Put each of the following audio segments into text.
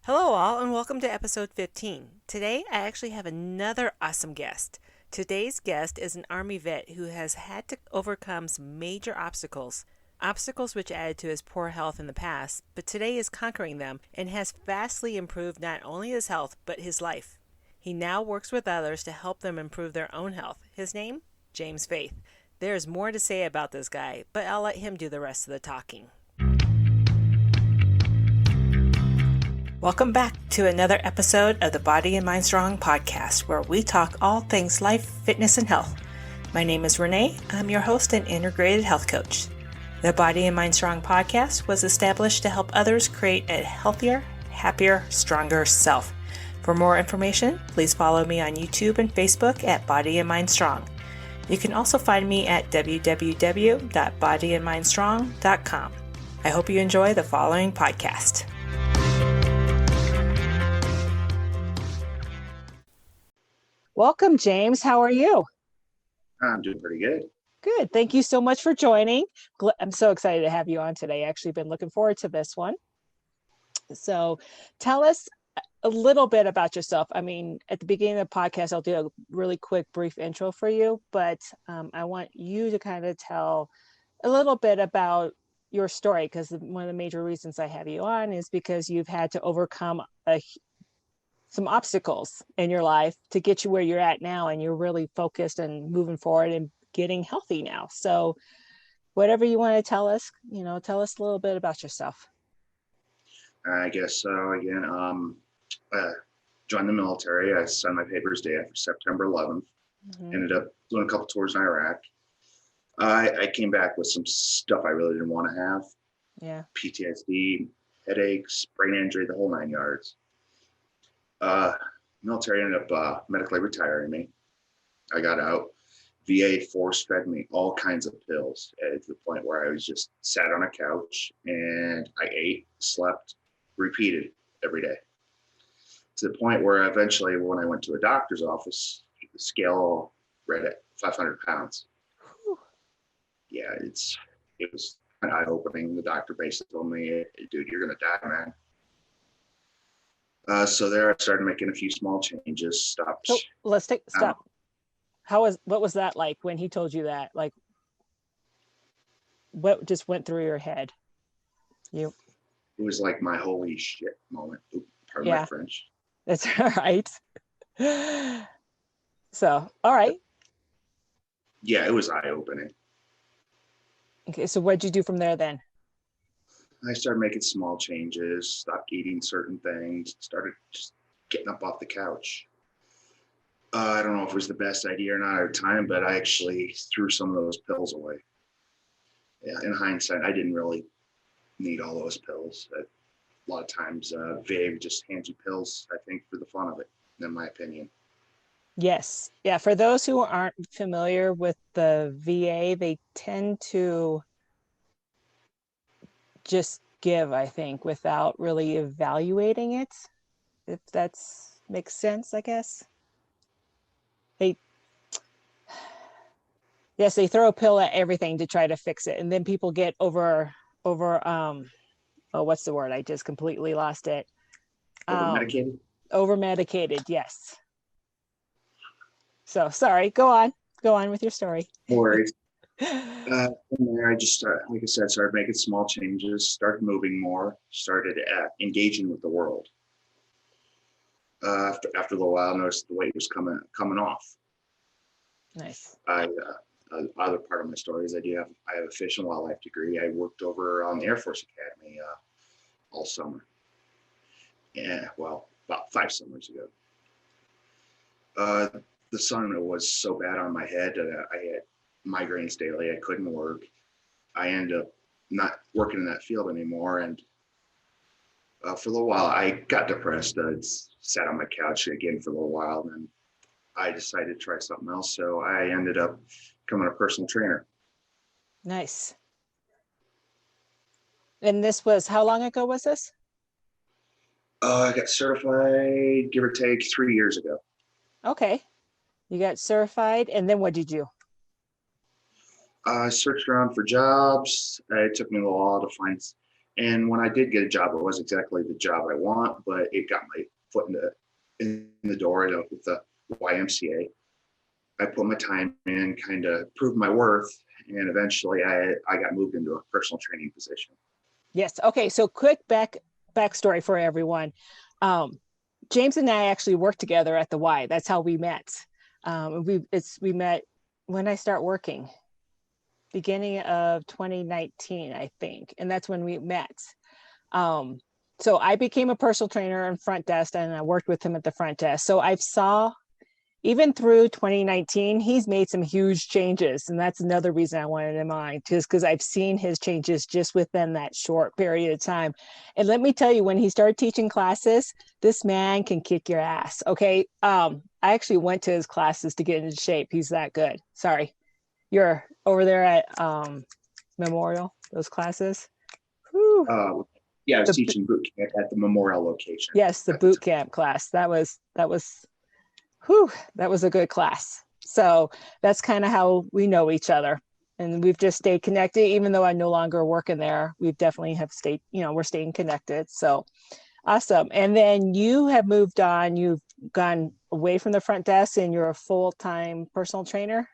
Hello, all, and welcome to episode 15. Today, I actually have another awesome guest. Today's guest is an Army vet who has had to overcome some major obstacles which added to his poor health in the past, but today is conquering them and has vastly improved not only his health, but his life. He now works with others to help them improve their own health. His name? James Faith. There's more to say about this guy, but I'll let him do the rest of the talking. Welcome back to another episode of the Body and Mind Strong podcast, where we talk all things life, fitness, and health. My name is Renee. I'm your host and integrated health coach. The Body and Mind Strong podcast was established to help others create a healthier, happier, stronger self. For more information, please follow me on YouTube and Facebook at Body and Mind Strong. You can also find me at www.bodyandmindstrong.com. I hope you enjoy the following podcast. Welcome, James. How are you? I'm doing pretty good. Good. Thank you so much for joining. I'm so excited to have you on today. Actually been looking forward to this one. So tell us a little bit about yourself. I mean, at the beginning of the podcast, I'll do a really quick, brief intro for you, but I want you to kind of tell a little bit about your story, because one of the major reasons I have you on is because you've had to overcome some obstacles in your life to get you where you're at now, and you're really focused and moving forward and getting healthy now. So whatever you want to tell us, tell us a little bit about yourself. I guess so. Again, joined the military. I signed my papers day after September 11th. Ended up doing a couple tours in Iraq. I came back with some stuff I really didn't want to have. Yeah. PTSD, headaches, brain injury, the whole 9 yards. Military ended up medically retiring me. I got out. VA force-fed me all kinds of pills to the point where I was just sat on a couch and I ate, slept, repeated every day. To the point where eventually when I went to a doctor's office, the scale read at 500 pounds. Whew. Yeah, it was kind of eye-opening. The doctor basically told me, dude, you're going to die, man. So there I started making a few small changes, stopped. So let's stop. What was that like when he told you that? Like, what just went through your head? It was like my holy shit moment. Pardon my French. That's all right. So, all right. Yeah, it was eye-opening. Okay, so what'd you do from there then? I started making small changes, stopped eating certain things, started just getting up off the couch. I don't know if it was the best idea or not at the time, but I actually threw some of those pills away. Yeah, in hindsight, I didn't really need all those pills. A lot of times, VA just hands you pills, I think, for the fun of it, in my opinion. Yes. Yeah. For those who aren't familiar with the VA, they tend to just give, I think, without really evaluating it, if that makes sense, I guess. They throw a pill at everything to try to fix it, and then people get over what's the word? I just completely lost it. Over medicated, yes. So sorry, go on with your story. No worries. From there, I just like I said, started making small changes, started moving more, started engaging with the world. After a little while, I noticed the weight was coming off. Nice. Other part of my story is I have a fish and wildlife degree. I worked over on the Air Force Academy all summer. Yeah, well, about 5 summers ago. The sun was so bad on my head that I had migraines daily. I couldn't work. I ended up not working in that field anymore. And for a little while, I got depressed. I sat on my couch again for a little while. And then I decided to try something else. So I ended up becoming a personal trainer. Nice. And this was, how long ago was this? I got certified, give or take, 3 years ago. Okay. You got certified, and then what did you do? I searched around for jobs. It took me a little while to And when I did get a job, it wasn't exactly the job I want, but it got my foot in the door with the YMCA. I put my time in, kind of proved my worth, and eventually I got moved into a personal training position. Yes. Okay. So quick backstory for everyone. James and I actually worked together at the Y. That's how we met. We met when I start working, beginning of 2019, I think, and that's when we met. So I became a personal trainer in front desk, and I worked with him at the front desk. So I saw, even through 2019, he's made some huge changes. And that's another reason I wanted him on, just because I've seen his changes just within that short period of time. And let me tell you, when he started teaching classes, this man can kick your ass. Okay. I actually went to his classes to get into shape. He's that good. Sorry. You're over there at Memorial, those classes. Yeah, I was teaching boot camp at the Memorial location. Yes, the boot camp class. That was a good class. So that's kind of how we know each other. And we've just stayed connected, even though I'm no longer working there. We definitely have stayed, we're staying connected. So awesome. And then you have moved on, you've gone away from the front desk and you're a full-time personal trainer.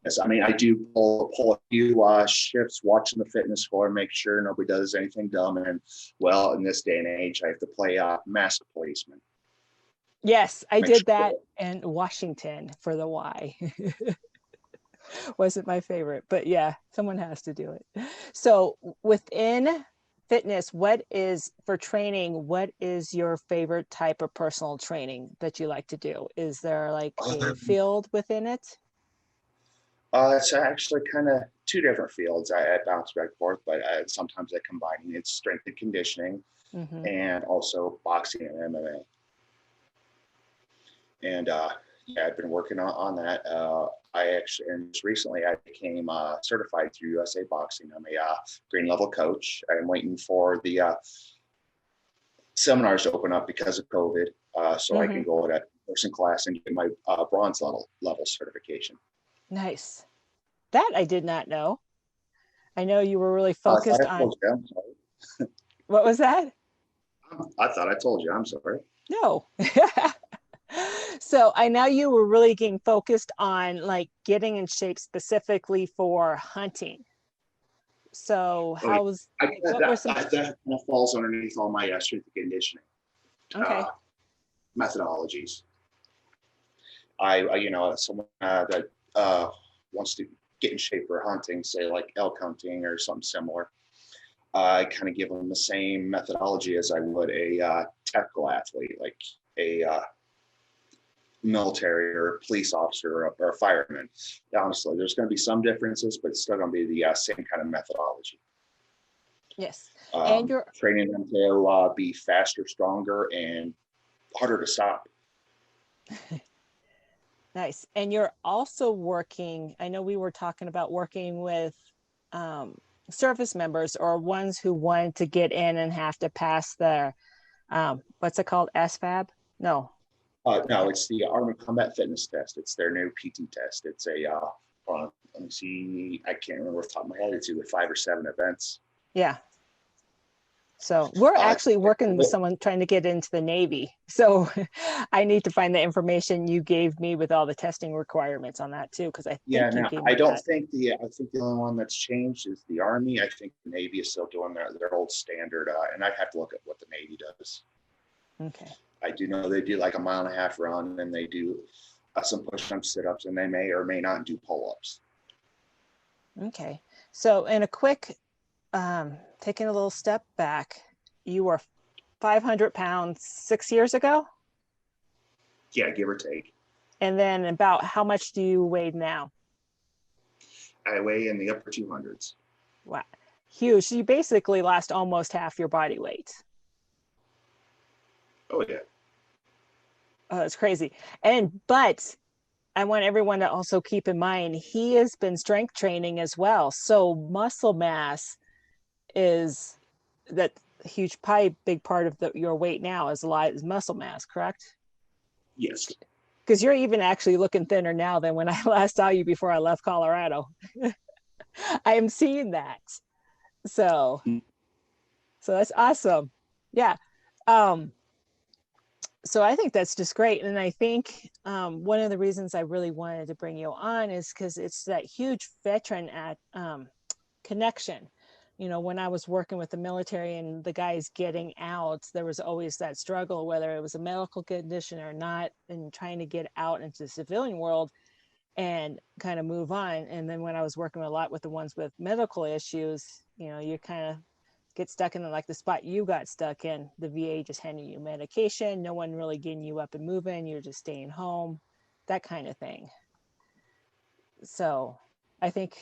Yes, I mean, I do pull a few shifts watching the fitness floor, make sure nobody does anything dumb. And well, in this day and age, I have to play mask policeman. Yes, I did that in Washington for the Y. Wasn't my favorite, but yeah, someone has to do it. So within fitness, for training, what is your favorite type of personal training that you like to do? Is there like a field within it? It's actually kind of two different fields. I bounce back and forth, but sometimes I combine it. It's strength and conditioning, and also boxing and MMA. And yeah, I've been working on that. And just recently I became certified through USA Boxing. I'm a green level coach. I'm waiting for the seminars to open up because of COVID, so I can go to person class and get my bronze level certification. Nice. That I did not know. I know you were really focused on. What was that? I thought I told you. I'm sorry. No. So I know you were really getting focused on like getting in shape specifically for hunting. So that kind of falls underneath all my strength and conditioning methodologies. Someone that wants to get in shape for hunting, say like elk hunting or something similar, I kind of give them the same methodology as I would a technical athlete, like a military or police officer or a fireman. Honestly, there's going to be some differences, but it's still going to be the same kind of methodology. Yes. And you're training them to be faster, stronger, and harder to stop. Nice. And you're also working, I know we were talking about working with service members or ones who wanted to get in and have to pass their, what's it called? SFAB? No. No, it's the Army Combat Fitness Test. It's their new PT test. It's a, let me see, I can't remember off the top of my head. It's either 5 or 7 events. Yeah. So we're actually working with someone trying to get into the Navy. So I need to find the information you gave me with all the testing requirements on that too, because I think I think the only one that's changed is the Army. I think the Navy is still doing their old standard, and I'd have to look at what the Navy does. Okay. I do know they do like a 1.5 mile run, and they do some push-ups, sit-ups, and they may or may not do pull-ups. Okay. So in a quick, taking a little step back, you were 500 pounds 6 years ago? Yeah, give or take. And then about how much do you weigh now? I weigh in the upper 200s. Wow. Huge. So you basically lost almost half your body weight. Oh, yeah. Oh, that's crazy. But I want everyone to also keep in mind, he has been strength training as well. So muscle mass is that huge big part of your weight now is muscle mass, correct? Yes. Because you're even actually looking thinner now than when I last saw you before I left Colorado. I am seeing that. So So that's awesome. Yeah. Um, so I think that's just great. And I think one of the reasons I really wanted to bring you on is because it's that huge veteran at connection. You know, when I was working with the military and the guys getting out, there was always that struggle, whether it was a medical condition or not, and trying to get out into the civilian world and kind of move on. And then when I was working a lot with the ones with medical issues, you know, you kind of get stuck in like the spot you got stuck in. The VA just handing you medication, no one really getting you up and moving, you're just staying home, that kind of thing. So I think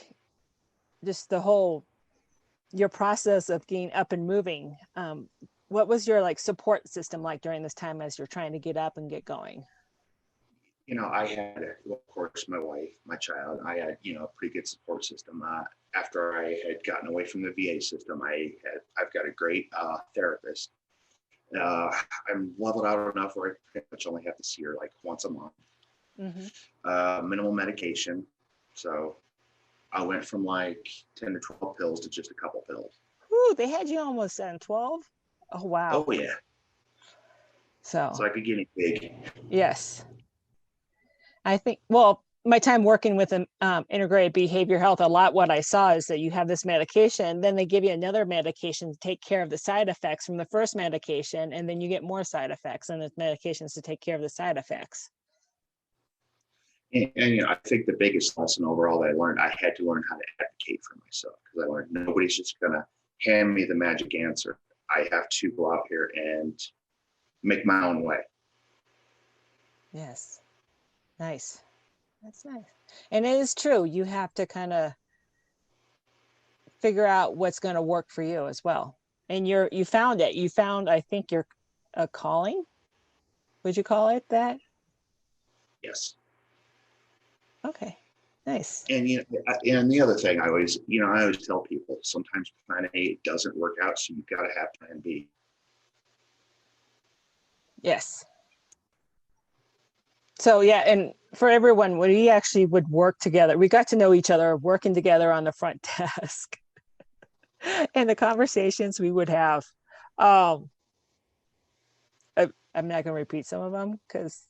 just the whole your process of getting up and moving, what was your like support system like during this time as you're trying to get up and get going? I had, well, of course, my wife, my child. I had, a pretty good support system. After I had gotten away from the VA system, I've got a great therapist. Uh, I'm leveled out enough where I pretty much only have to see her like once a month. Mm-hmm. Minimal medication. So I went from like 10 to 12 pills to just a couple pills. Ooh, they had you almost on 12. Oh, wow. Oh, yeah. So, So I could get big. yes. I think, well, my time working with integrated behavior health, a lot what I saw is that you have this medication, then they give you another medication to take care of the side effects from the first medication, and then you get more side effects and the medications to take care of the side effects. And I think the biggest lesson overall that I learned, I had to learn how to advocate for myself, because I learned nobody's just going to hand me the magic answer. I have to go out here and make my own way. Yes. Nice. That's nice. And it is true. You have to kind of figure out what's going to work for you as well. And you found it. You found, I think, your a calling. Would you call it that? Yes. Okay. Nice. And and the other thing I always tell people, sometimes plan A doesn't work out, so you've got to have plan B. Yes. So yeah, and for everyone, we actually would work together. We got to know each other working together on the front desk and the conversations we would have. Um, I'm not going to repeat some of them because,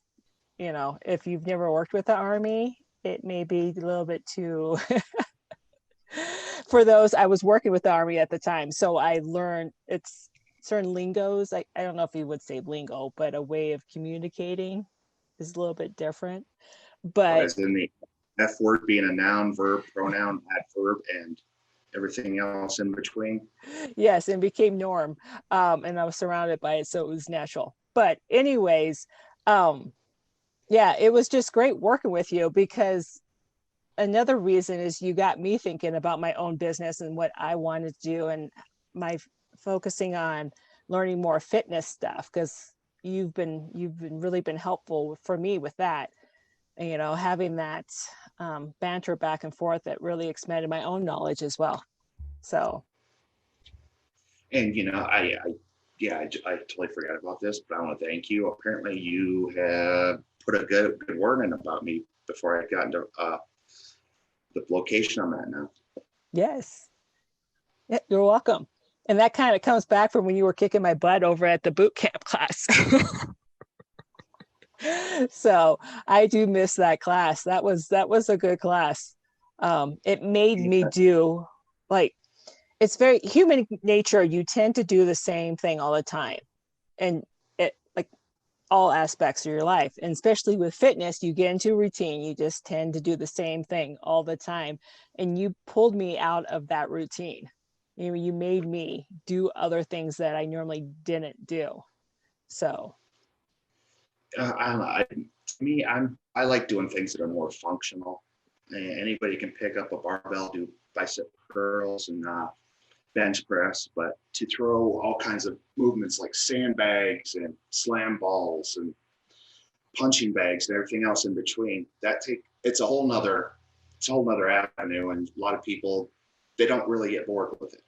if you've never worked with the Army, it may be a little bit too. For those, I was working with the Army at the time, so I learned it's certain lingos. I don't know if you would say lingo, but a way of communicating is a little bit different. But As in the F word being a noun, verb, pronoun, adverb, and everything else in between. yes, and became norm. And I was surrounded by it, so it was natural. But anyways, yeah, it was just great working with you, because another reason is you got me thinking about my own business and what I wanted to do, and my focusing on learning more fitness stuff, because you've been really been helpful for me with that. Having that banter back and forth that really expanded my own knowledge as well. So And I totally forgot about this, but I want to thank you. Apparently, you have put a good word in about me before I got into the location I'm at now. yes, yeah, you're welcome. And that kind of comes back from when you were kicking my butt over at the boot camp class. So I do miss that class. That was a good class. It made me do, like, it's very human nature. You tend to do the same thing all the time, and it, like, all aspects of your life, and especially with fitness, you get into a routine. You just tend to do the same thing all the time, and you pulled me out of that routine. You made me do other things that I normally didn't do. So I don't know. To me, I like doing things that are more functional. Anybody can pick up a barbell, do bicep curls and bench press, but to throw all kinds of movements like sandbags and slam balls and punching bags and everything else in between, it's a whole nother avenue, and a lot of people, they don't really get bored with it.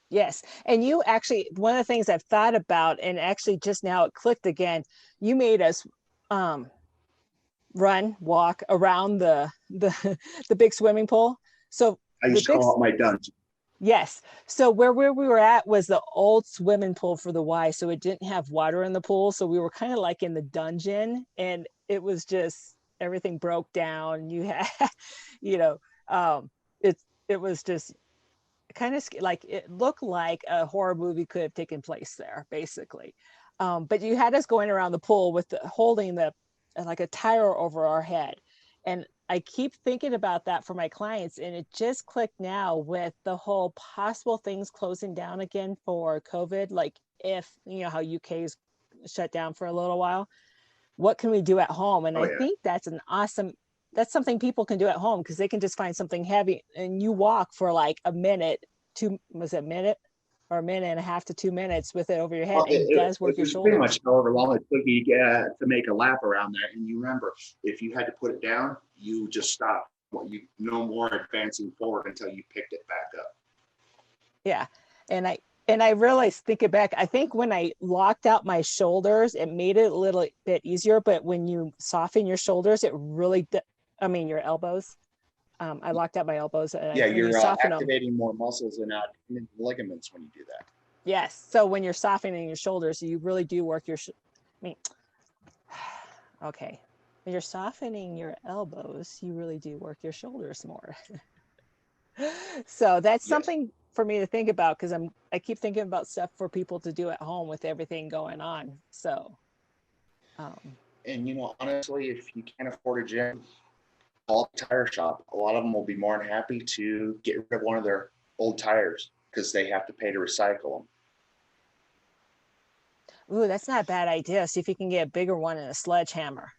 yes. And you actually, one of the things I've thought about, and actually just now it clicked again, you made us walk around the the big swimming pool. So I the used to big call it my dungeon. Yes. So where we were at was the old swimming pool for the Y. So it didn't have water in the pool. So we were kind of like in the dungeon, and it was just everything broke down. You had, you know, um, it was just kind of like it looked like a horror movie could have taken place there, basically. But you had us going around the pool with holding the like a tire over our head, and I keep thinking about that for my clients, and it just clicked now with the whole possible things closing down again for COVID. Like if you know how UK is shut down for a little while, what can we do at home? And Oh I yeah. think that's something people can do at home because they can just find something heavy and you walk for like a minute, was it a minute or a minute and a half to 2 minutes with it over your head Well, and it does it work your was pretty shoulders. much however long it took you to make a lap around there. And you remember, if you had to put it down, you just stopped. Well, you no more advancing forward until you picked it back up. Yeah. And I realized thinking back, I think when I locked out my shoulders, it made it a little bit easier. But when you soften your shoulders, it really, I mean, your elbows. I locked out my elbows, and Yeah, when you you're soften them, activating more muscles and ligaments when you do that. yes. So when you're softening your shoulders, you really do work your. I mean, okay. When you're softening your elbows, you really do work your shoulders more. So that's Yes. something for me to think about because I keep thinking about stuff for people to do at home with everything going on. So um, And honestly, if you can't afford a gym, call the tire shop. A lot of them will be more than happy to get rid of one of their old tires because they have to pay to recycle them. ooh, that's not a bad idea. See if you can get a bigger one and a sledgehammer.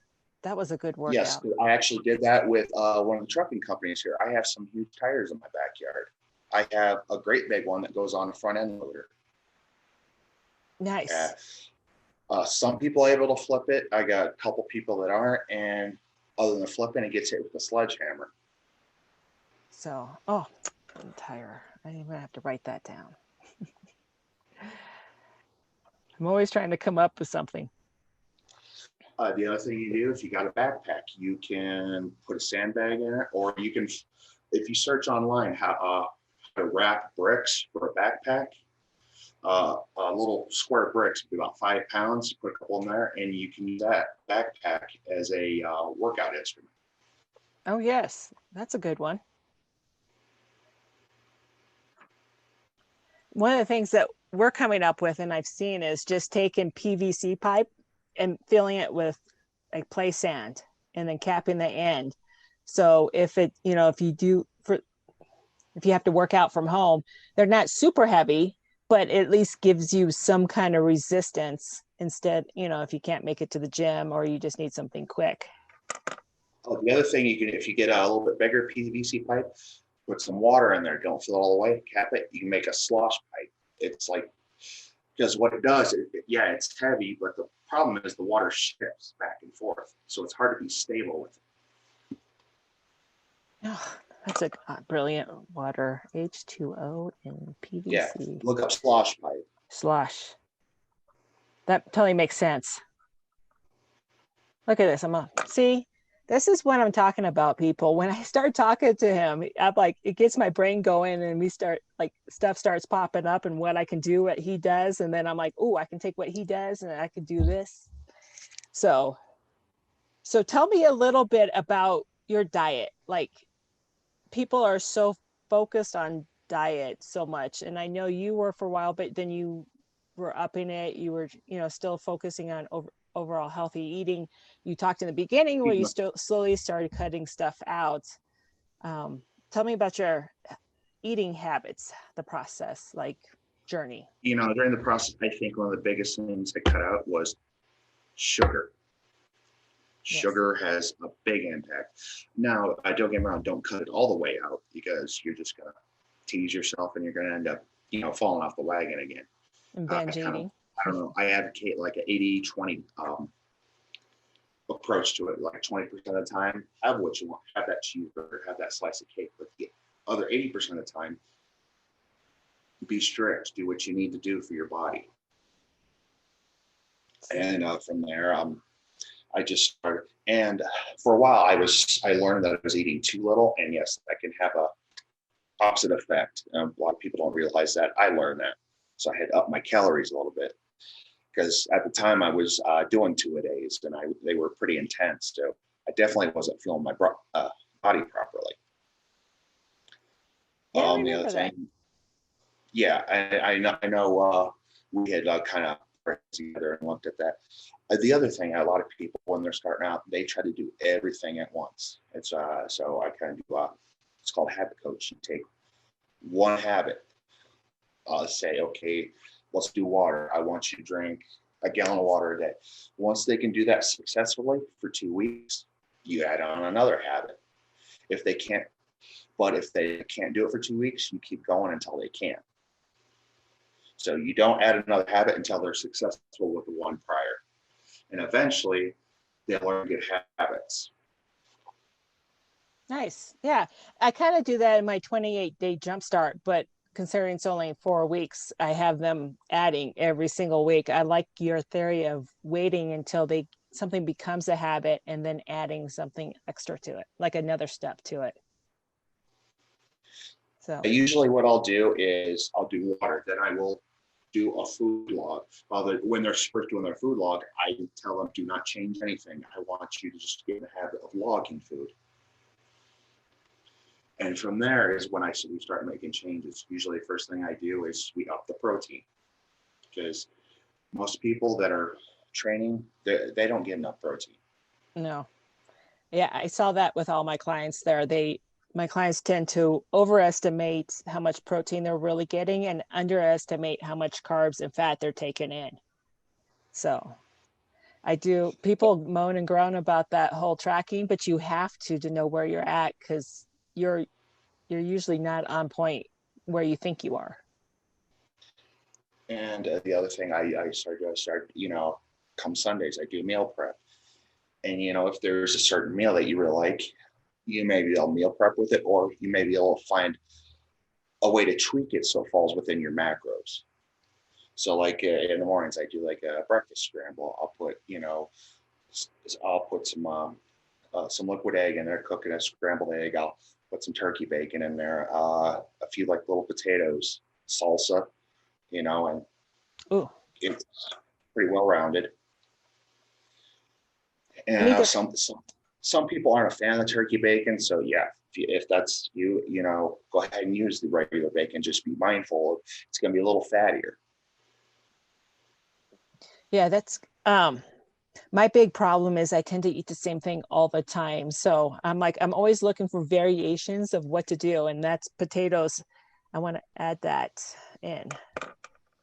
That was a good Yes, workout. I actually did that with one of the trucking companies here. I have some huge tires in my backyard. I have a great big one that goes on a front end loader. Uh, Nice. some people are able to flip it. I got a couple people that aren't, and other than the flipping, it gets hit with a sledgehammer. So, oh, tire. I'm gonna have to write that down. I'm always trying to come up with something. The other thing you do, if you got a backpack, you can put a sandbag in it, or you can, if you search online how to wrap bricks for a backpack, little square bricks, about 5 pounds. Put a couple in there, and you can use that backpack as a workout instrument. Oh yes, that's a good one. One of the things that we're coming up with and I've seen is just taking PVC pipe and filling it with like play sand and then capping the end. So if it, if you do for if you have to work out from home, they're not super heavy, but it at least gives you some kind of resistance instead, if you can't make it to the gym or you just need something quick. The other thing you can, if you get a little bit bigger PVC pipe, put some water in there. Don't fill it all the way. Cap it. You can make a slosh pipe. It's like, because what it does, yeah, it's heavy, but the problem is the water shifts back and forth, so it's hard to be stable with it. Oh, that's a brilliant water, H2O and Yeah, PVC. look up slosh pipe. Slosh. That totally makes sense. Look at this. See, this is what I'm talking about, people. When I start talking to him, I'm like, it gets my brain going and we start like stuff starts popping up and what I can do, what he does. And then I'm like, oh, I can take what he does and I can do this. So, so tell me a little bit about your diet. Like people are so focused on diet so much. And I know you were for a while, but then you were upping it. You were, still focusing on overall healthy eating. You talked in the beginning where you still slowly started cutting stuff out. Um, Tell me about your eating habits, the process, like journey. During the process, I think one of the biggest things I cut out was sugar. Yes. Sugar has a big impact. Now, don't get me wrong, don't cut it all the way out because you're just going to tease yourself and you're going to end up, falling off the wagon again. And binge Kind of, eating. I don't know, I advocate like an 80-20 approach to it. Like 20% of the time, have what you want, have that cheeseburger, have that slice of cake, but the other 80% of the time, be strict, do what you need to do for your body. And from there, I just started, and for a while I learned that I was eating too little, and yes, that can have a opposite effect. A lot of people don't realize that. I learned that. So I had upped my calories a little bit because at the time I was doing 2-a-days and they were pretty intense. So I definitely wasn't feeling my body properly. Yeah, I The other remember that. thing, yeah, I know we had kind of together and looked at that. The other thing, a lot of people when they're starting out, they try to do everything at once. It's so I kind of do. It's called habit coach. You take one habit, say, okay, let's do water. I want you to drink a gallon of water a day. Once they can do that successfully for 2 weeks, you add on another habit. If they can't, but if they can't do it for 2 weeks, you keep going until they can. So you don't add another habit until they're successful with the one prior. And eventually they'll learn good habits. Nice. Yeah. I kind of do that in my 28-day jumpstart, but considering it's only 4 weeks, I have them adding every single week. I like your theory of waiting until something becomes a habit and then adding something extra to it, like another step to it. So Usually what I'll do is I'll do water, then I will do a food log. When they're first doing their food log, I tell them, do not change anything. I want you to just get in the habit of logging food. And from there is when we start making changes. Usually the first thing I do is we up the protein, because most people that are training, they don't get enough protein. no. Yeah, I saw that with all my clients there. My clients tend to overestimate how much protein they're really getting and underestimate how much carbs and fat they're taking in. So people moan and groan about that whole tracking, but you have to know where you're at, because you're usually not on point where you think you are. And the other thing I start, come Sundays, I do meal prep. And, if there's a certain meal that you really like, you maybe will meal prep with it, or you maybe will find a way to tweak it so it falls within your macros. So like in the mornings, I do like a breakfast scramble. I'll put some liquid egg in there, cooking a scrambled egg. I'll put some turkey bacon in there, a few like little potatoes, salsa, and Ooh, it's pretty well rounded. I need And to. some people aren't a fan of turkey bacon, so yeah, if that's you, go ahead and use the regular bacon. Just be mindful it's going to be a little fattier. Yeah, that's my big problem is I tend to eat the same thing all the time. So I'm always looking for variations of what to do, and that's potatoes. I want to add that in.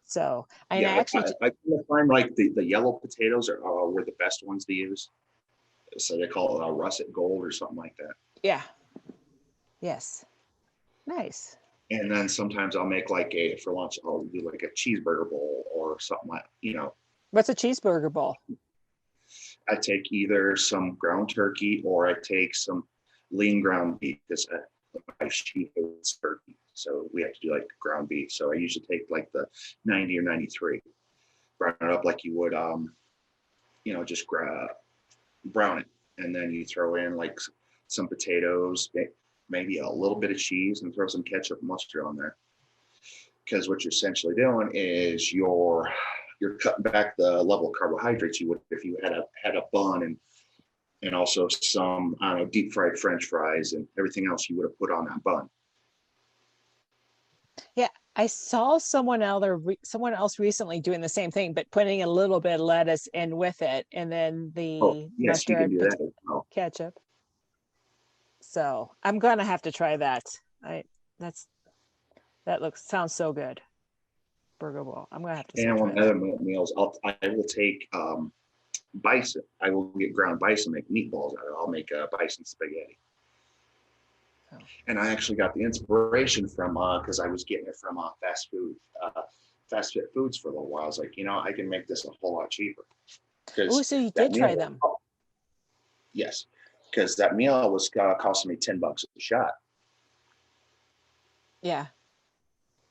So and I Yeah, actually I find like the yellow potatoes were the best ones to use. So they call it a russet gold or something like that. yeah, yes, nice. And then sometimes I'll make for lunch, I'll do like a cheeseburger bowl or something like. What's a cheeseburger bowl? I take either some ground turkey or I take some lean ground beef, because she hates turkey. So we have to do like ground beef. So I usually take like the 90 or 93, brown it up like you would, just brown it. And then you throw in like some potatoes, maybe a little bit of cheese, and throw some ketchup and mustard on there. Because what you're essentially doing is you're cutting back the level of carbohydrates you would if you had a bun and also some deep fried French fries and everything else you would have put on that bun. Yeah, I saw someone else recently doing the same thing, but putting a little bit of lettuce in with it, and then Oh, the yes, you can mustard, do that as well. ketchup. So I'm gonna have to try that. I that's sounds so good. Burger bowl. I'm gonna have to And try one that. other meals, I will take bison. I will get ground bison, make meatballs out of it. I'll make bison spaghetti. Oh. And I actually got the inspiration from because I was getting it from fast fit foods for a little while. I was like, I can make this a whole lot cheaper. Oh, Because so you that did try meal, them? yes, because that meal was costing me $10 a shot. Yeah,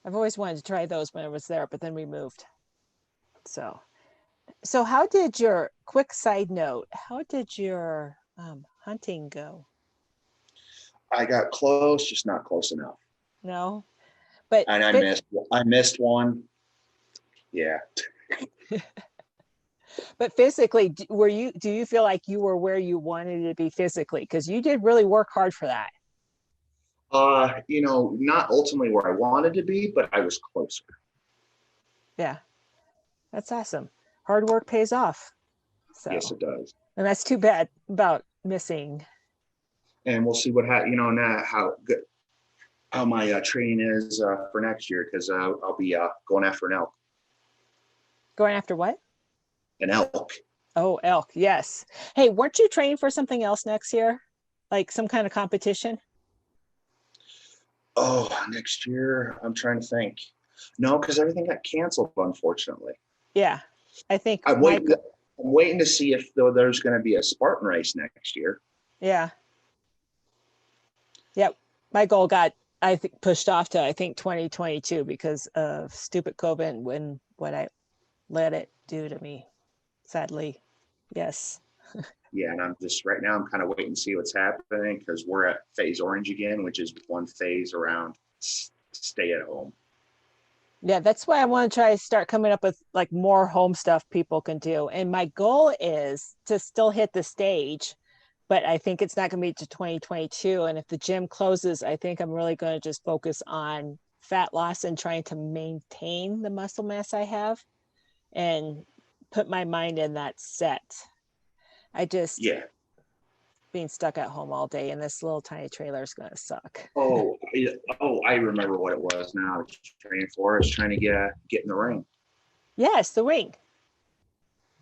I've always wanted to try those when I was there, but then we moved. So how did your quick side note? How did your hunting go? I got close, just not close enough. No, but And I missed one. Yeah. but physically, do you feel like you were where you wanted to be physically? Because you did really work hard for that. Not ultimately where I wanted to be, but I was closer. Yeah, that's awesome. Hard work pays off. Yes, So, it does. and that's too bad about missing. And we'll see now how good how my training is for next year, because I'll be going after Going after what? an elk. Oh, elk. Yes. Hey, weren't you training for something else next year? Like some kind of competition? Oh, next year I'm trying to think. No, because everything got canceled, unfortunately. Yeah. I think I'm waiting. I'm waiting to see if there's going to be a Spartan race next year. yeah. Yep. My goal got, I think, pushed off to, I think, 2022 because of stupid COVID and when what I let it do to me, sadly. Yes. Yeah, and I'm just right now I'm kind of waiting to see what's happening, because we're at phase orange again, which is one phase around stay at home. Yeah, that's why I want to try to start coming up with like more home stuff people can do. And my goal is to still hit the stage, but I think it's not going to be to 2022. And if the gym closes, I think I'm really going to just focus on fat loss and trying to maintain the muscle mass I have and put my mind in that set. I just Yeah. being stuck at home all day in this little tiny trailer is going to suck. I remember what it was now. Training for is trying to get in the ring. Yes, the ring.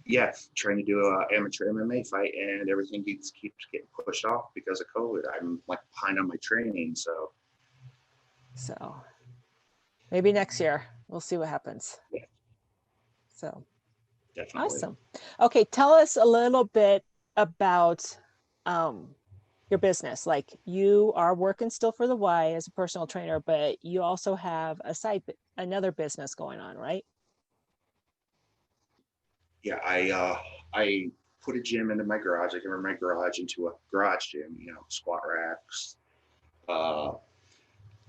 Yeah, trying to do a amateur MMA fight, and everything keeps getting pushed off because of COVID. I'm like behind on my training, so So maybe next year we'll see what happens. yeah, So definitely. awesome. Okay, tell us a little bit about um, your business. Like you are working still for the Y as a personal trainer, but you also have another business going on, right? Yeah, I put a gym into my garage. I converted my garage into a garage gym. Squat racks, uh,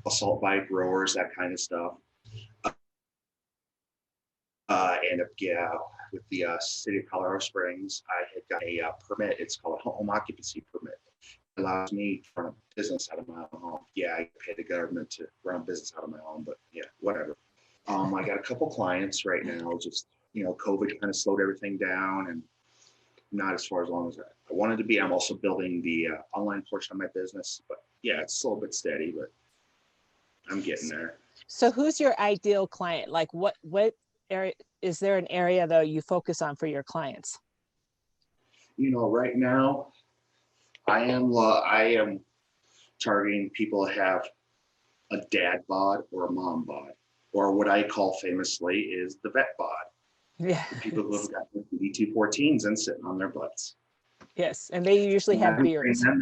assault bike rowers, that kind of stuff. And with the city of Colorado Springs, I had got a permit. It's called a home occupancy permit. It allows me to run a business out of my own home. Yeah, I pay the government to run a business out of my home, but yeah, whatever. I got a couple clients right now. Just COVID kind of slowed everything down, and not as far as long as I wanted to be. I'm also building the online portion of my business, but yeah, it's a little bit steady, but I'm getting there. So who's your ideal client? Like what area is there an area though you focus on for your clients? Right now I am targeting people that have a dad bod or a mom bod, or what I call famously is the vet bod. Yeah. The people who have got DT14s and sitting on their butts. Yes, and they usually And I have would train beards. them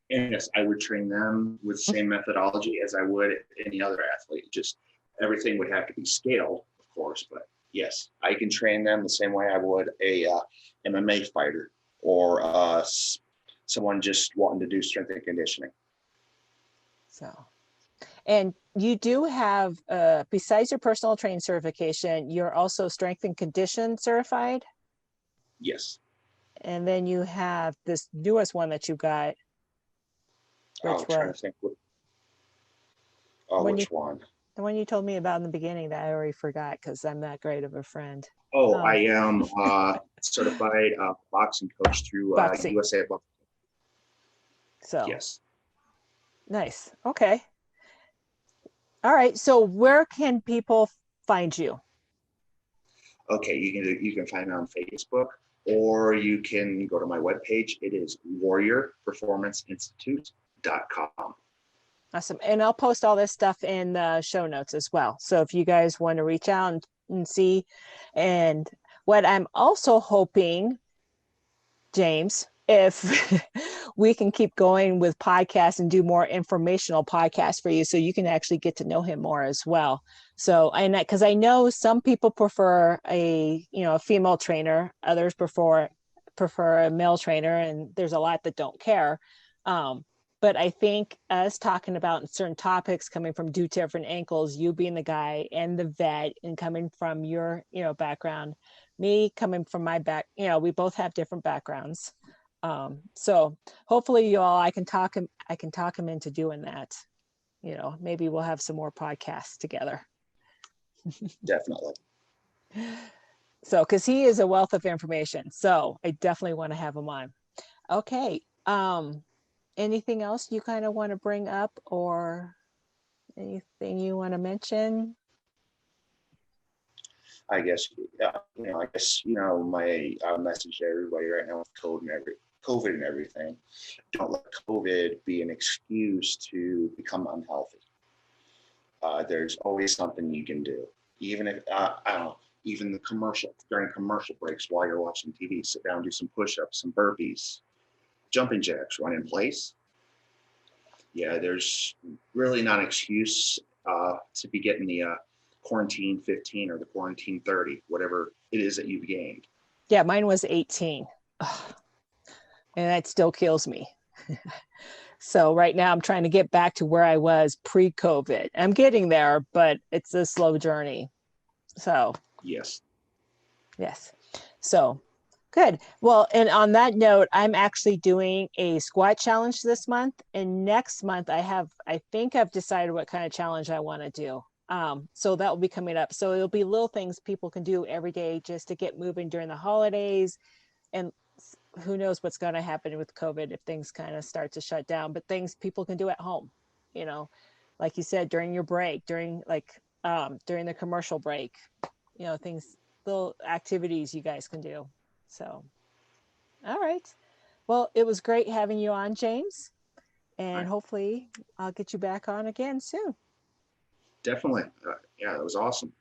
yes, I would train them with the same methodology as I would any other athlete. Just everything would have to be scaled, of course, but yes, I can train them the same way I would a MMA fighter or someone just wanting to do strength and conditioning. So, and you do have, besides your personal training certification, you're also strength and condition certified. Yes. And then you have this newest one that you got, which I'm trying was to think. when you Which one? the one you told me about in the beginning that I already forgot because I'm that great of a friend. Oh, I am certified boxing coach through Boxing. USA Boxing. So Yes. nice. Okay. All right. So where can people find you? Okay, you can find me on Facebook, or you can go to my webpage. It is warriorperformanceinstitute.com. Awesome. And I'll post all this stuff in the show notes as well. So if you guys want to reach out and see, and what I'm also hoping, James, if we can keep going with podcasts and do more informational podcasts for you so you can actually get to know him more as well. So, and because I know some people prefer a female trainer, others prefer a male trainer, and there's a lot that don't care. but I think us talking about certain topics coming from two different ankles, you being the guy and the vet, and coming from your, background, me coming from my back, we both have different backgrounds. So hopefully you all, I can talk him into doing that. Maybe we'll have some more podcasts together. Definitely. So, because he is a wealth of information. So I definitely want to have him on. Okay. Anything else you kind of want to bring up, or anything you want to mention? I guess, my message to everybody right now with COVID and everything, don't let COVID be an excuse to become unhealthy. There's always something you can do, even if I don't know, even during commercial breaks while you're watching TV, sit down, do some push-ups, some burpees, jumping jacks, run in place. Yeah, there's really not an excuse to be getting the quarantine 15 or the quarantine 30, whatever it is that you've gained. Yeah, mine was 18. Ugh, and that still kills me. So right now I'm trying to get back to where I was pre-COVID. I'm getting there, but it's a slow journey. So Yes. yes. So good. Well, and on that note, I'm actually doing a squat challenge this month. And next month I think I've decided what kind of challenge I want to do. So that will be coming up. So it'll be little things people can do every day just to get moving during the holidays. And who knows what's going to happen with COVID if things kind of start to shut down, but things people can do at home, you know, like you said, during your break, during the commercial break, things, little activities you guys can do. So, all right. Well, it was great having you on, James. And Right. hopefully I'll get you back on again soon. Definitely. Yeah, that was awesome.